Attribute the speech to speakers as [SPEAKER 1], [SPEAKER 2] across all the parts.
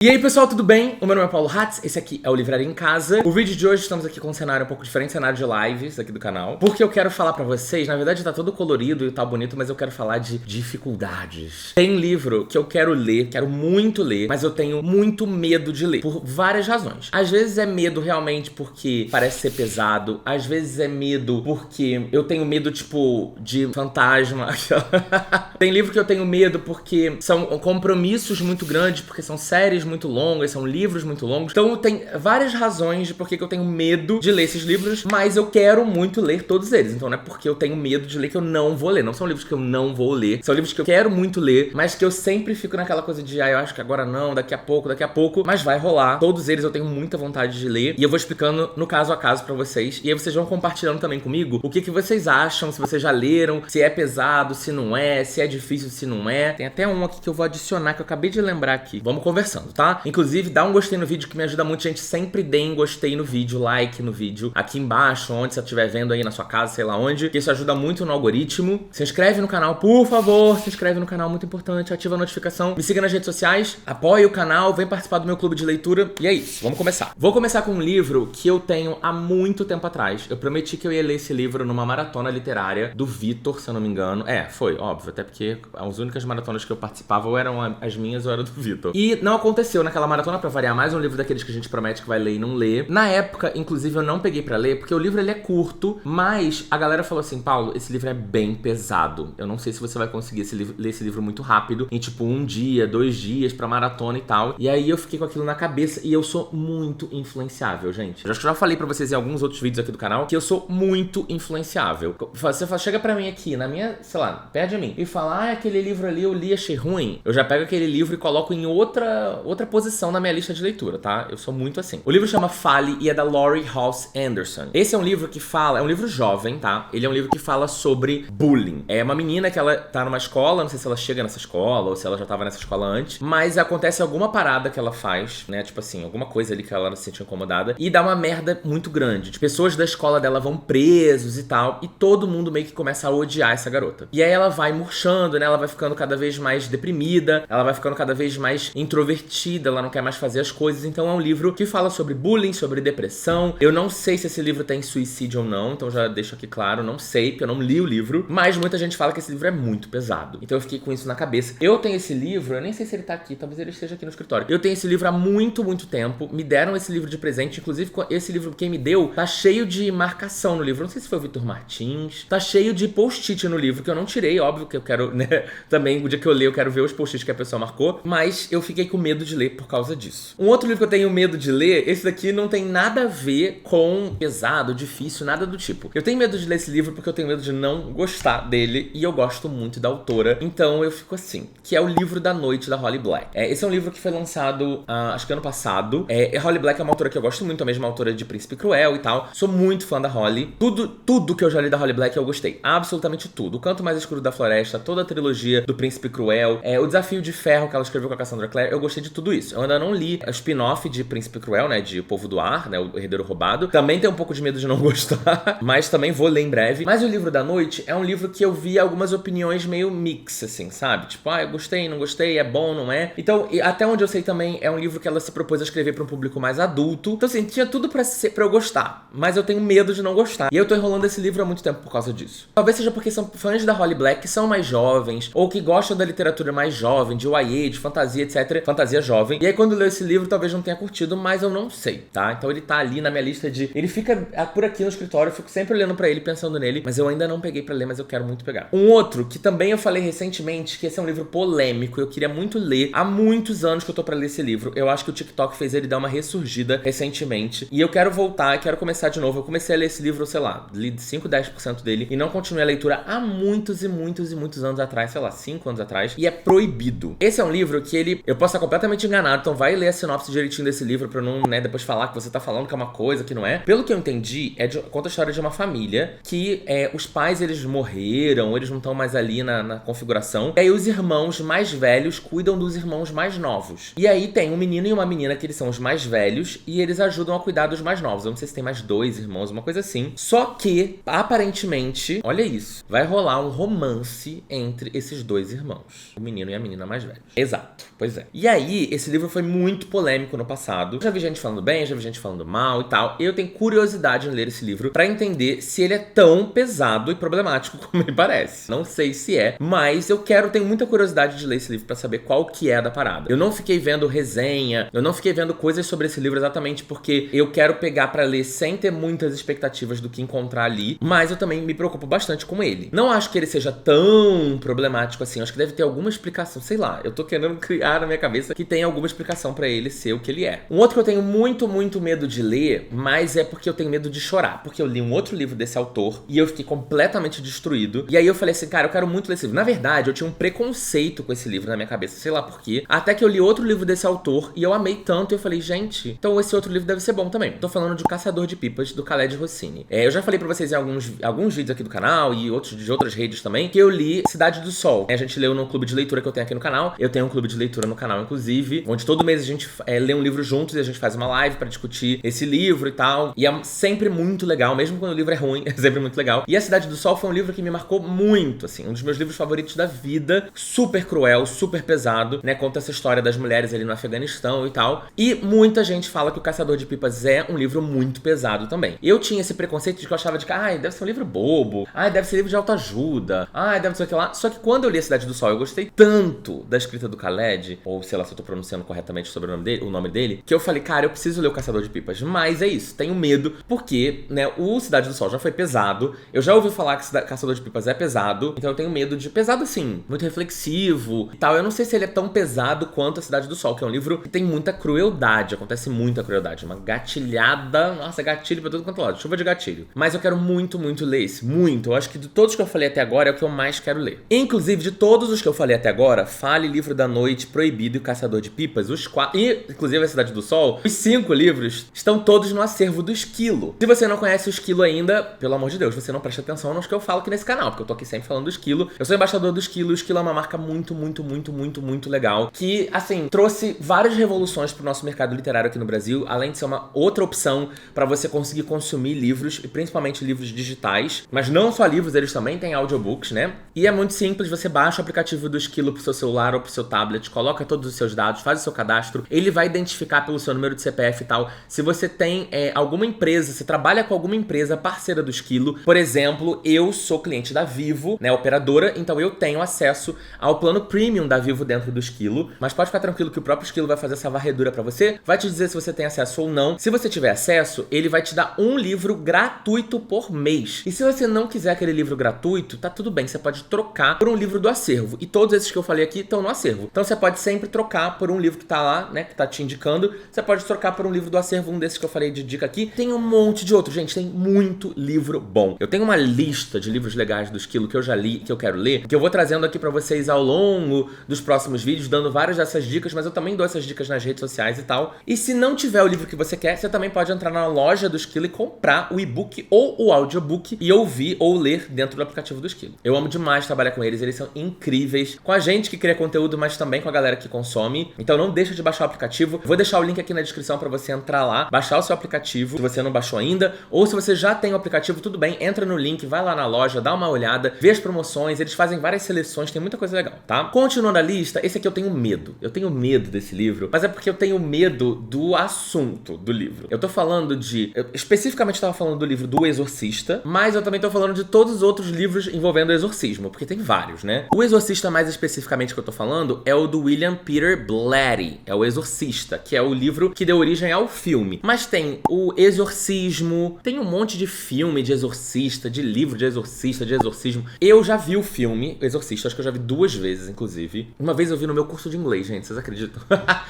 [SPEAKER 1] E aí pessoal, tudo bem? O meu nome é Paulo Hatz, esse aqui é o Livraria em Casa. O vídeo de hoje estamos aqui com um cenário um pouco diferente, cenário de lives aqui do canal. Porque eu quero falar pra vocês, na verdade tá todo colorido e tá bonito, mas eu quero falar de dificuldades. Tem um livro que eu quero ler, quero muito ler, mas eu tenho muito medo de ler, por várias razões. Às vezes é medo realmente porque parece ser pesado, às vezes é medo porque eu tenho medo, tipo, de fantasma. Tem livro que eu tenho medo porque são compromissos muito grandes, porque são séries muito longas, são livros muito longos. Então tem várias razões de por que eu tenho medo de ler esses livros, mas eu quero muito ler todos eles. Então não é porque eu tenho medo de ler que eu não vou ler. Não são livros que eu não vou ler, são livros que eu quero muito ler, mas que eu sempre fico naquela coisa de eu acho que agora não, daqui a pouco, mas vai rolar. Todos eles eu tenho muita vontade de ler e eu vou explicando no caso a caso pra vocês. E aí vocês vão compartilhando também comigo o que vocês acham, se vocês já leram, se é pesado, se não é, se é difícil, se não é. Tem até um aqui que eu vou adicionar que eu acabei de lembrar aqui. Vamos conversando, tá? Inclusive, dá um gostei no vídeo que me ajuda muito, gente. Sempre deem gostei no vídeo, like no vídeo, aqui embaixo, onde você estiver vendo aí na sua casa, sei lá onde, que isso ajuda muito no algoritmo. Se inscreve no canal, por favor, se inscreve no canal, muito importante, ativa a notificação, me siga nas redes sociais, apoie o canal, vem participar do meu clube de leitura. E é isso, vamos começar. Vou começar com um livro que eu tenho há muito tempo atrás. Eu prometi que eu ia ler esse livro numa maratona literária do Vitor, se eu não me engano. Foi, óbvio, até porque as únicas maratonas que eu participava ou eram as minhas ou era do Vitor. E não aconteceu naquela maratona, pra variar, mais um livro daqueles que a gente promete que vai ler e não lê. Na época, inclusive, eu não peguei pra ler, porque o livro ele é curto, mas a galera falou assim, Paulo, esse livro é bem pesado. Eu não sei se você vai conseguir ler esse livro muito rápido, em tipo 1 dia, 2 dias pra maratona e tal. E aí eu fiquei com aquilo na cabeça e eu sou muito influenciável, gente. Eu acho que eu já falei pra vocês em alguns outros vídeos aqui do canal que eu sou muito influenciável. Você fala, chega pra mim aqui, na minha, sei lá, perto de mim, e fala, aquele livro ali eu li, achei ruim. Eu já pego aquele livro e coloco em outra posição na minha lista de leitura, tá? Eu sou muito assim. O livro chama Fale e é da Laurie Halse Anderson. Esse é um livro que fala, é um livro jovem, tá? Ele é um livro que fala sobre bullying. É uma menina que ela tá numa escola, não sei se ela chega nessa escola ou se ela já tava nessa escola antes, mas acontece alguma parada que ela faz, né? Tipo assim, alguma coisa ali que ela se sente incomodada e dá uma merda muito grande. Pessoas da escola dela vão presos e tal, e todo mundo meio que começa a odiar essa garota. E aí ela vai murchando, né? Ela vai ficando cada vez mais deprimida, ela vai ficando cada vez mais introvertida, ela não quer mais fazer as coisas. Então é um livro que fala sobre bullying, sobre depressão. Eu não sei se esse livro tem suicídio ou não, então já deixo aqui claro, não sei, porque eu não li o livro, mas muita gente fala que esse livro é muito pesado. Então eu fiquei com isso na cabeça. Eu tenho esse livro, eu nem sei se ele tá aqui, talvez ele esteja aqui no escritório. Eu tenho esse livro há muito, muito tempo. Me deram esse livro de presente, inclusive esse livro quem me deu tá cheio de marcação no livro. Não sei se foi o Vitor Martins. Tá cheio de post-it no livro, que eu não tirei, óbvio que eu quero, né, também o dia que eu ler eu quero ver os post-its que a pessoa marcou, mas eu fiquei com medo de ler por causa disso. Um outro livro que eu tenho medo de ler, esse daqui não tem nada a ver com pesado, difícil, nada do tipo. Eu tenho medo de ler esse livro porque eu tenho medo de não gostar dele e eu gosto muito da autora, então eu fico assim, que é o Livro da Noite, da Holly Black. Esse é um livro que foi lançado, acho que ano passado. Holly Black é uma autora que eu gosto muito, a mesma autora de Príncipe Cruel e tal. Sou muito fã da Holly. Tudo que eu já li da Holly Black eu gostei. Absolutamente tudo. O Canto Mais Escuro da Floresta, toda a trilogia do Príncipe Cruel, o Desafio de Ferro que ela escreveu com a Cassandra Clare, eu gostei de tudo isso. Eu ainda não li o spin-off de Príncipe Cruel, né, de O Povo do Ar, né, o Herdeiro Roubado. Também tenho um pouco de medo de não gostar, mas também vou ler em breve. Mas o Livro da Noite é um livro que eu vi algumas opiniões meio mix, assim, sabe? Tipo, eu gostei, não gostei, é bom, não é? Então, até onde eu sei também, é um livro que ela se propôs a escrever para um público mais adulto. Então, assim, tinha tudo pra eu gostar, mas eu tenho medo de não gostar. E eu tô enrolando esse livro há muito tempo por causa disso. Talvez seja porque são fãs da Holly Black que são mais jovens, ou que gostam da literatura mais jovem, de YA, de fantasia, etc. Fantasia jovem. E aí, quando leu esse livro, talvez não tenha curtido, mas eu não sei, tá? Então ele tá ali na minha lista de... Ele fica por aqui no escritório, eu fico sempre olhando pra ele, pensando nele, mas eu ainda não peguei pra ler, mas eu quero muito pegar. Um outro, que também eu falei recentemente, que esse é um livro polêmico, eu queria muito ler. Há muitos anos que eu tô pra ler esse livro. Eu acho que o TikTok fez ele dar uma ressurgida recentemente. E eu quero voltar, quero começar de novo. Eu comecei a ler esse livro, sei lá, li 5, 10% dele e não continuei a leitura há muitos e muitos e muitos anos atrás, sei lá, 5 anos atrás. E é proibido. Esse é um livro que eu posso estar completamente enganado, então vai ler a sinopse direitinho desse livro pra não, né, depois falar que você tá falando que é uma coisa que não é. Pelo que eu entendi, conta a história de uma família que os pais, eles morreram, eles não estão mais ali na configuração. E aí os irmãos mais velhos cuidam dos irmãos mais novos. E aí tem um menino e uma menina que eles são os mais velhos e eles ajudam a cuidar dos mais novos. Eu não sei se tem mais 2 irmãos, uma coisa assim. Só que, aparentemente, olha isso, vai rolar um romance entre esses 2 irmãos. O menino e a menina mais velhos. Exato, pois é. E aí, esse livro foi muito polêmico no passado. Já vi gente falando bem, já vi gente falando mal e tal. Eu tenho curiosidade em ler esse livro pra entender se ele é tão pesado e problemático como ele parece. Não sei se é, mas tenho muita curiosidade de ler esse livro pra saber qual que é da parada. Eu não fiquei vendo resenha, eu não fiquei vendo coisas sobre esse livro exatamente porque eu quero pegar pra ler sem ter muitas expectativas do que encontrar ali, mas eu também me preocupo bastante com ele. Não acho que ele seja tão problemático assim, acho que deve ter alguma explicação, sei lá, eu tô querendo criar na minha cabeça que tem alguma explicação pra ele ser o que ele é. Um outro que eu tenho muito, muito medo de ler, mas é porque eu tenho medo de chorar, porque eu li um outro livro desse autor e eu fiquei completamente destruído, e aí eu falei assim, cara, eu quero muito ler esse livro. Na verdade, eu tinha um preconceito com esse livro na minha cabeça, sei lá por quê, até que eu li outro livro desse autor e eu amei tanto, e eu falei, gente, então esse outro livro deve ser bom também. Tô falando de Caçador de Pipas, do Khaled Hosseini. Eu já falei pra vocês em alguns vídeos aqui do canal e de outras redes também, que eu li Cidade do Sol. A gente leu num clube de leitura que eu tenho aqui no canal. Eu tenho um clube de leitura no canal, inclusive, onde todo mês a gente lê um livro juntos e a gente faz uma live pra discutir esse livro e tal. E é sempre muito legal, mesmo quando o livro é ruim, é sempre muito legal. E A Cidade do Sol foi um livro que me marcou muito, assim, um dos meus livros favoritos da vida. Super cruel, super pesado, né? Conta essa história das mulheres ali no Afeganistão e tal. E muita gente fala que o Caçador de Pipas é um livro muito pesado também. Eu tinha esse preconceito de que eu achava de que, deve ser um livro bobo, deve ser livro de autoajuda, deve ser o que lá. Só que quando eu li A Cidade do Sol, eu gostei tanto da escrita do Khaled, ou sei lá se eu tô pronunciando corretamente sobre o nome dele, que eu falei, cara, eu preciso ler o Caçador de Pipas. Mas é isso, tenho medo, porque, né, o Cidade do Sol já foi pesado, eu já ouvi falar que Caçador de Pipas é pesado, então eu tenho medo de pesado assim, muito reflexivo e tal. Eu não sei se ele é tão pesado quanto A Cidade do Sol, que é um livro que tem muita crueldade, acontece muita crueldade, uma gatilhada, nossa, gatilho pra todo quanto lado, chuva de gatilho. Mas eu quero muito, muito ler esse, muito. Eu acho que de todos que eu falei até agora é o que eu mais quero ler. Inclusive, de todos os que eu falei até agora, Fale, Livro da Noite, Proibido e Caçador de Pipas, os 4, e inclusive A Cidade do Sol, os 5 livros estão todos no acervo do Esquilo. Se você não conhece o Esquilo ainda, pelo amor de Deus, você não presta atenção nos que eu falo aqui nesse canal, porque eu tô aqui sempre falando do Esquilo. Eu sou embaixador do Esquilo, e o Esquilo é uma marca muito, muito, muito, muito, muito legal, que, assim, trouxe várias revoluções pro nosso mercado literário aqui no Brasil, além de ser uma outra opção pra você conseguir consumir livros, e principalmente livros digitais, mas não só livros, eles também têm audiobooks, né? E é muito simples, você baixa o aplicativo do Esquilo pro seu celular ou pro seu tablet, coloca todos os seus dados, faz o seu cadastro, ele vai identificar pelo seu número de CPF e tal, se você tem alguma empresa, se trabalha com alguma empresa parceira do Esquilo. Por exemplo, eu sou cliente da Vivo, né, operadora, então eu tenho acesso ao plano premium da Vivo dentro do Esquilo, mas pode ficar tranquilo que o próprio Esquilo vai fazer essa varredura pra você, vai te dizer se você tem acesso ou não. Se você tiver acesso, ele vai te dar um livro gratuito por mês. E se você não quiser aquele livro gratuito, tá tudo bem, você pode trocar por um livro do acervo. E todos esses que eu falei aqui estão no acervo. Então você pode sempre trocar por um livro que tá lá, né, que tá te indicando. Você pode trocar por um livro do acervo, um desses que eu falei de dica aqui. Tem um monte de outros, gente, tem muito livro bom. Eu tenho uma lista de livros legais do Esquilo que eu já li, que eu quero ler, que eu vou trazendo aqui pra vocês ao longo dos próximos vídeos, dando várias dessas dicas, mas eu também dou essas dicas nas redes sociais e tal. E se não tiver o livro que você quer, você também pode entrar na loja do Esquilo e comprar o e-book ou o audiobook e ouvir ou ler dentro do aplicativo do Esquilo. Eu amo demais trabalhar com eles são incríveis, com a gente que cria conteúdo, mas também com a galera que consome. Então não deixa de baixar o aplicativo. Vou deixar o link aqui na descrição pra você entrar lá, baixar o seu aplicativo, se você não baixou ainda, ou se você já tem o aplicativo, tudo bem, entra no link, vai lá na loja, dá uma olhada, vê as promoções, eles fazem várias seleções, tem muita coisa legal, tá? Continuando a lista, esse aqui eu tenho medo. Eu tenho medo desse livro, mas é porque eu tenho medo do assunto do livro. Eu tô falando especificamente tava falando do livro do Exorcista, mas eu também tô falando de todos os outros livros envolvendo o exorcismo, porque tem vários, né? O Exorcista, mais especificamente que eu tô falando, é o do William Peter Blatty, é o Exorcista, que é o livro que deu origem ao filme. Mas tem o Exorcismo, tem um monte de filme de exorcista, de livro de exorcista, de exorcismo. Eu já vi o filme Exorcista, acho que eu já vi 2 vezes, inclusive. Uma vez eu vi no meu curso de inglês, gente, vocês acreditam?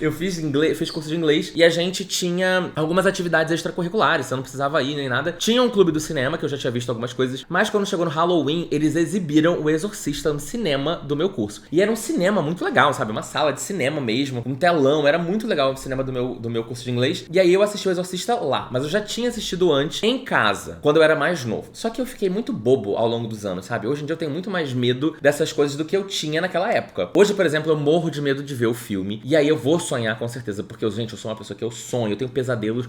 [SPEAKER 1] Eu fiz curso de inglês e a gente tinha algumas atividades extracurriculares, você não precisava ir nem nada. Tinha um clube do cinema, que eu já tinha visto algumas coisas, mas quando chegou no Halloween, eles exibiram o Exorcista no cinema do meu curso. E era um cinema muito legal, sabe? Uma sala de cinema mesmo, um telão, era muito legal o cinema do meu curso de inglês. E aí eu assisti o Exorcista lá, mas eu já tinha assistido antes em casa, quando eu era mais novo. Só que eu fiquei muito bobo ao longo dos anos, sabe? Hoje em dia eu tenho muito mais medo dessas coisas do que eu tinha naquela época. Hoje, por exemplo, eu morro de medo de ver o filme, e aí eu vou sonhar com certeza, porque gente, eu sou uma pessoa que eu sonho, eu tenho pesadelos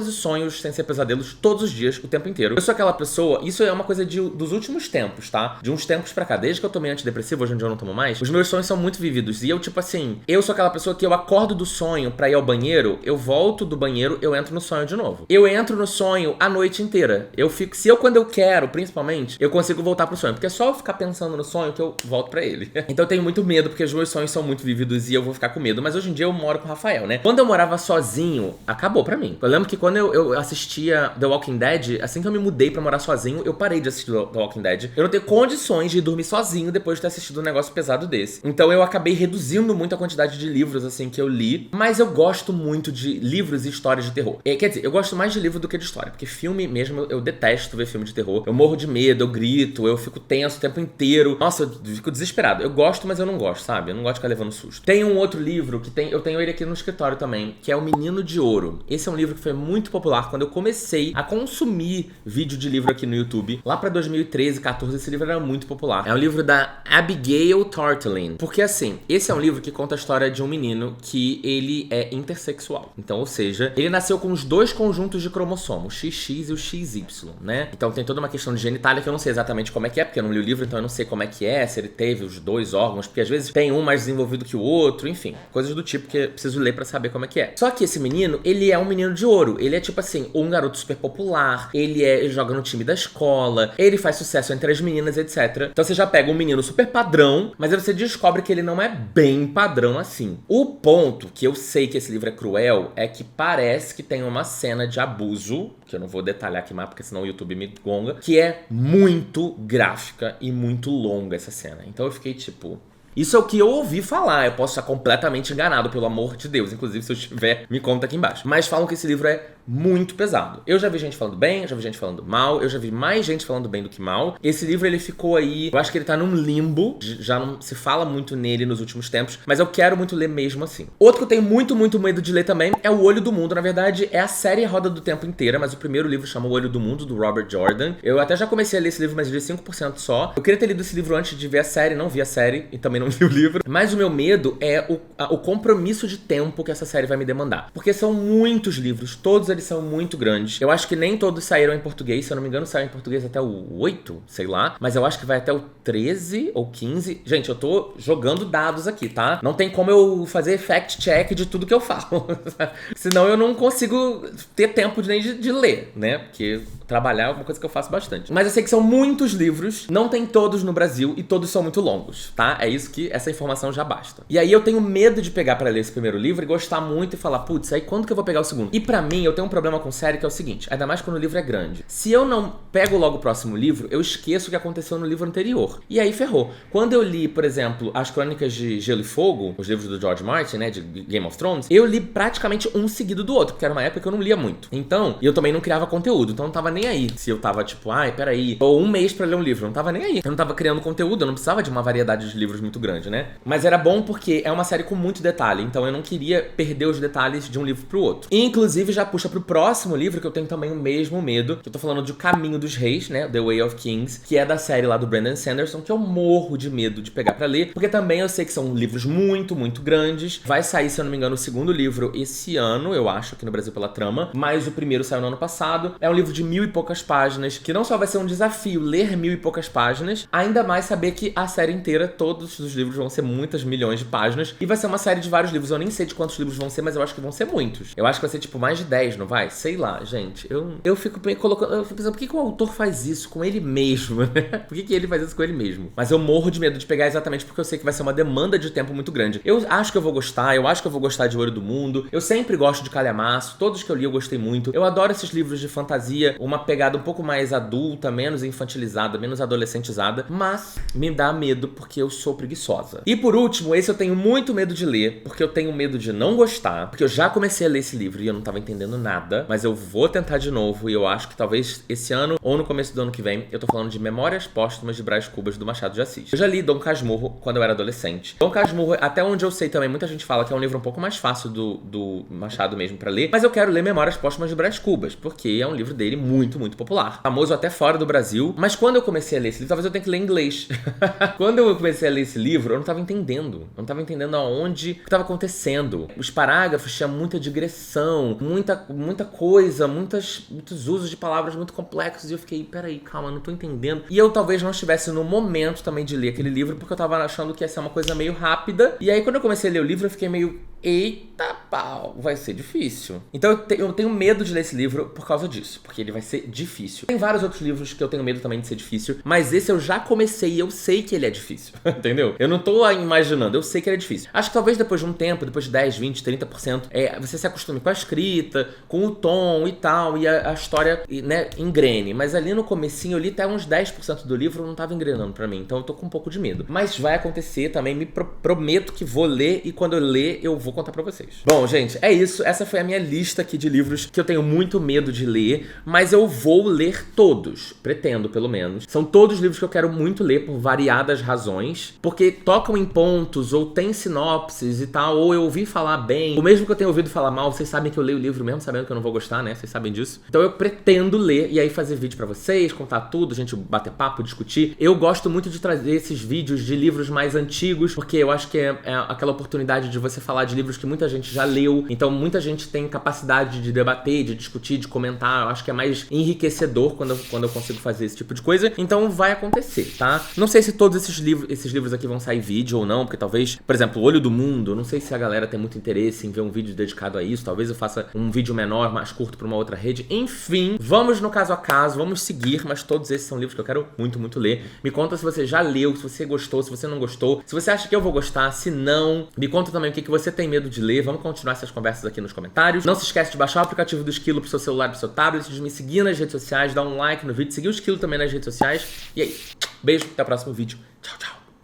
[SPEAKER 1] e sonhos sem ser pesadelos todos os dias, o tempo inteiro. Eu sou aquela pessoa, isso é uma coisa dos últimos tempos, tá? De uns tempos pra cá, desde que eu tomei antidepressivo, hoje em dia eu não tomo mais, os meus sonhos são muito vividos, e eu, tipo assim, eu sou aquela pessoa que eu acordo do sonho pra ir ao banheiro, eu volto do banheiro, eu entro no sonho de novo. Eu entro no sonho a noite inteira. Eu fico, quando eu quero, principalmente, eu consigo voltar pro sonho. Porque é só eu ficar pensando no sonho que eu volto pra ele. Então eu tenho muito medo, porque os meus sonhos são muito vívidos e eu vou ficar com medo. Mas hoje em dia eu moro com o Rafael, né? Quando eu morava sozinho, acabou pra mim. Eu lembro que quando eu assistia The Walking Dead, assim que eu me mudei pra morar sozinho, eu parei de assistir The Walking Dead. Eu não tenho condições de dormir sozinho depois de ter assistido um negócio pesado desse. Então eu acabei reduzindo muito a quantidade de livros, assim, que eu li. Mas eu gosto muito de livros e histórias de terror. Quer dizer, eu gosto mais de livro do que de história. Porque filme mesmo, eu detesto ver filme de terror. Eu morro de medo, eu grito, eu fico tenso o tempo inteiro. Nossa, eu fico desesperado. Eu gosto, mas eu não gosto, sabe? Eu não gosto de ficar levando susto. Tem um outro livro que eu tenho ele aqui no escritório também, que é O Menino de Ouro. Esse é um livro que foi muito popular quando eu comecei a consumir vídeo de livro aqui no YouTube. Lá pra 2013, 14, esse livro era muito popular. É um livro da Abigail Tartling. Porque assim, esse é um livro que conta a história de um menino que ele é intersexual. Então, ou seja, ele nasceu com os dois conjuntos de cromossomos, o XX e o XY, né? Então tem toda uma questão de genitália que eu não sei exatamente como é que é, porque eu não li o livro, então eu não sei como é que é, se ele teve os dois órgãos, porque às vezes tem um mais desenvolvido que o outro, enfim, coisas do tipo que eu preciso ler pra saber como é que é. Só que esse menino, ele é um menino de ouro. Ele é tipo assim, um garoto super popular, ele joga no time da escola, ele faz sucesso entre as meninas, etc. Então você já pega um menino super padrão, mas aí você descobre que ele não é bem padrão assim. O ponto que eu sei que esse livro é cruel é que parece que tem uma cena de abuso, que eu não vou detalhar aqui mais, porque senão o YouTube me gonga, que é muito gráfica e muito longa essa cena. Então eu fiquei tipo... Isso é o que eu ouvi falar, eu posso estar completamente enganado, pelo amor de Deus. Inclusive, se eu estiver, me conta aqui embaixo. Mas falam que esse livro é muito pesado. Eu já vi gente falando bem, já vi gente falando mal, eu já vi mais gente falando bem do que mal. Esse livro, ele ficou aí, eu acho que ele tá num limbo, já não se fala muito nele nos últimos tempos, mas eu quero muito ler mesmo assim. Outro que eu tenho muito, muito medo de ler também é O Olho do Mundo. Na verdade, é a série Roda do Tempo inteira, mas o primeiro livro chama O Olho do Mundo, do Robert Jordan. Eu até já comecei a ler esse livro, mas li 5% só. Eu queria ter lido esse livro antes de ver a série, não vi a série e também não li o livro. Mas o meu medo é o compromisso de tempo que essa série vai me demandar. Porque são muitos livros, todos eles são muito grandes. Eu acho que nem todos saíram em português, se eu não me engano, saiu em português até o 8, sei lá. Mas eu acho que vai até o 13 ou 15. Gente, eu tô jogando dados aqui, tá? Não tem como eu fazer fact-check de tudo que eu falo. Senão eu não consigo ter tempo nem de ler, né? Porque trabalhar é uma coisa que eu faço bastante. Mas eu sei que são muitos livros, não tem todos no Brasil e todos são muito longos, tá? É isso que essa informação já basta. E aí eu tenho medo de pegar pra ler esse primeiro livro e gostar muito e falar, putz, aí quando que eu vou pegar o segundo? E pra mim, eu tenho um problema com série que é o seguinte, ainda mais quando o livro é grande. Se eu não pego logo o próximo livro, eu esqueço o que aconteceu no livro anterior. E aí ferrou. Quando eu li, por exemplo, As Crônicas de Gelo e Fogo, os livros do George Martin, né, de Game of Thrones, eu li praticamente um seguido do outro, porque era uma época que eu não lia muito. Então, eu também não criava conteúdo, então eu não tava nem aí. Se eu tava tipo, ai, peraí, ou um mês pra ler um livro, eu não tava nem aí. Eu não tava criando conteúdo, eu não precisava de uma variedade de livros muito grande, né? Mas era bom porque é uma série com muito detalhe, então eu não queria perder os detalhes de um livro pro outro. E, inclusive, já puxa pro próximo livro, que eu tenho também o mesmo medo, que eu tô falando de O Caminho dos Reis, né, The Way of Kings, que é da série lá do Brandon Sanderson, que eu morro de medo de pegar pra ler, porque também eu sei que são livros muito, muito grandes. Vai sair, se eu não me engano, o segundo livro esse ano, eu acho, aqui no Brasil pela Trama, mas o primeiro saiu no ano passado. É um livro de 1000 e poucas páginas, que não só vai ser um desafio ler 1000 e poucas páginas, ainda mais saber que a série inteira, todos os livros vão ser muitas milhões de páginas, e vai ser uma série de vários livros. Eu nem sei de quantos livros vão ser, mas eu acho que vão ser muitos. Eu acho que vai ser tipo mais de 10, não vai? Sei lá, gente. Eu fico colocando, eu fico pensando, por que o autor faz isso com ele mesmo, né? Por que ele faz isso com ele mesmo? Mas eu morro de medo de pegar exatamente porque eu sei que vai ser uma demanda de tempo muito grande. Eu acho que eu vou gostar, eu acho que eu vou gostar de Olho do Mundo. Eu sempre gosto de Calhamaço, todos que eu li eu gostei muito. Eu adoro esses livros de fantasia, uma pegada um pouco mais adulta, menos infantilizada, menos adolescentizada, mas me dá medo porque eu sou preguiçosa. E por último, esse eu tenho muito medo de ler, porque eu tenho medo de não gostar, porque eu já comecei a ler esse livro e eu não tava entendendo nada, mas eu vou tentar de novo e eu acho que talvez esse ano ou no começo do ano que vem. Eu tô falando de Memórias Póstumas de Brás Cubas, do Machado de Assis. Eu já li Dom Casmurro quando eu era adolescente. Dom Casmurro, até onde eu sei também, muita gente fala que é um livro um pouco mais fácil do Machado mesmo pra ler, mas eu quero ler Memórias Póstumas de Brás Cubas, porque é um livro dele muito, muito popular. Famoso até fora do Brasil, mas quando eu comecei a ler esse livro, talvez eu tenha que ler em inglês. Quando eu comecei a ler esse livro, livro, eu não tava entendendo. Eu não tava entendendo aonde o que tava acontecendo. Os parágrafos tinham muita digressão, muita coisa, muitos usos de palavras muito complexos. E eu fiquei, peraí, calma, não tô entendendo. E eu talvez não estivesse no momento também de ler aquele livro, porque eu tava achando que ia ser uma coisa meio rápida. E aí, quando eu comecei a ler o livro, eu fiquei meio, eita pau, vai ser difícil. Então eu tenho medo de ler esse livro por causa disso, porque ele vai ser difícil. Tem vários outros livros que eu tenho medo também de ser difícil, mas esse eu já comecei e eu sei que ele é difícil, entendeu? Eu não tô imaginando, eu sei que ele é difícil. Acho que talvez depois de um tempo, depois de 10, 20, 30%, você se acostume com a escrita, com o tom e tal, e a história, né, engrene. Mas ali no comecinho, eu li até uns 10% do livro, não tava engrenando pra mim, então eu tô com um pouco de medo. Mas vai acontecer também, me prometo que vou ler, e quando eu ler, eu vou contar pra vocês. Bom, gente, é isso. Essa foi a minha lista aqui de livros que eu tenho muito medo de ler, mas eu vou ler todos. Pretendo, pelo menos. São todos livros que eu quero muito ler por variadas razões, porque tocam em pontos, ou tem sinopses e tal, ou eu ouvi falar bem, ou mesmo que eu tenha ouvido falar mal, vocês sabem que eu leio o livro mesmo sabendo que eu não vou gostar, né? Vocês sabem disso. Então eu pretendo ler e aí fazer vídeo pra vocês, contar tudo, a gente bater papo, discutir. Eu gosto muito de trazer esses vídeos de livros mais antigos, porque eu acho que é aquela oportunidade de você falar de livros que muita gente já leu, então muita gente tem capacidade de debater, de discutir, de comentar. Eu acho que é mais enriquecedor quando eu consigo fazer esse tipo de coisa. Então vai acontecer, tá? Não sei se todos esses livros aqui vão sair vídeo ou não, porque talvez, por exemplo, O Olho do Mundo, não sei se a galera tem muito interesse em ver um vídeo dedicado a isso. Talvez eu faça um vídeo menor, mais curto pra uma outra rede. Enfim, vamos no caso a caso, vamos seguir, mas todos esses são livros que eu quero muito, muito ler. Me conta se você já leu, se você gostou, se você não gostou, se você acha que eu vou gostar, se não. Me conta também o que você tem medo de ler. Vamos continuar essas conversas aqui nos comentários. Não se esquece de baixar o aplicativo do Esquilo pro seu celular e pro seu tablet, de me seguir nas redes sociais, dar um like no vídeo, seguir o Esquilo também nas redes sociais. E aí, beijo, até o próximo vídeo. Tchau, tchau.